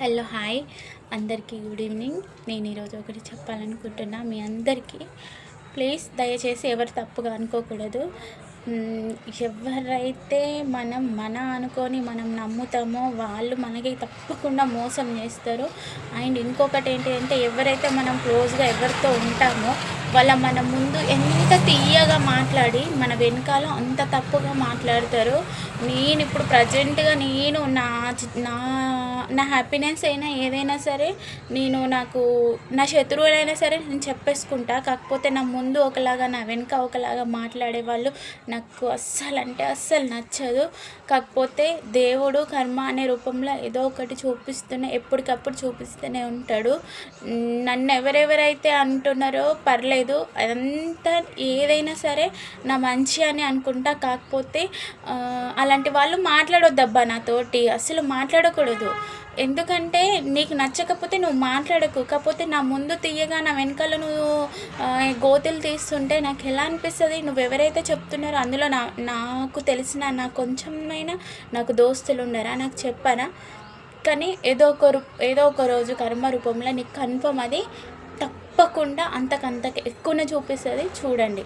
Hello hi అందరికీ good evening. నేను ఈరోజు ఒకటి చెప్పాలనుకుంటున్నా మీ అందరికీ. ప్లీజ్ దయచేసి ఎవరు తప్పుగా అనుకోకూడదు. ఎవరైతే మన అనుకొని మనం నమ్ముతామో వాళ్ళు మనకి తప్పకుండా మోసం చేస్తారు. అండ్ ఇంకొకటి ఏంటి అంటే, ఎవరైతే మనం క్లోజ్గా ఎవరితో ఉంటామో మన ముందు ఎంత తీయగా మాట్లాడి మన వెనకాల అంత తప్పుగా మాట్లాడతారు. నేను ఇప్పుడు ప్రజెంట్గా నేను నా నా నా హ్యాపీనెస్ అయినా ఏదైనా సరే, నా శత్రువులైనా సరే నేను చెప్పేసుకుంటా. కాకపోతే నా ముందు ఒకలాగా నా వెనుక ఒకలాగా మాట్లాడే వాళ్ళు నాకు అస్సలు అంటే అస్సలు నచ్చదు. కాకపోతే దేవుడు కర్మ అనే రూపంలో ఏదో ఒకటి ఎప్పటికప్పుడు చూపిస్తూనే ఉంటాడు. నన్ను ఎవరెవరైతే అంటున్నారో పర్లేదు, అదంతా ఏదైనా సరే నా మంచి అని అనుకుంటా. కాకపోతే అలాంటి వాళ్ళు మాట్లాడొద్దబ్బా, నాతోటి అస్సలు మాట్లాడకూడదు. ఎందుకంటే నీకు నచ్చకపోతే నువ్వు మాట్లాడకు. కాకపోతే నా ముందు తీయగా నా వెనకాల నువ్వు గోతులు తీస్తుంటే నాకు ఎలా అనిపిస్తుంది? నువ్వెవరైతే చెప్తున్నారో అందులో నాకు తెలిసిన కొంచెమైనా నాకు దోస్తులు ఉండరా? నాకు చెప్పారా? కానీ ఏదో ఒక రోజు కర్మ రూపంలో నీకు కన్ఫర్మ్ అది తప్పకుండా అంతకంతకు ఎక్కువనే చూపిస్తుంది. చూడండి.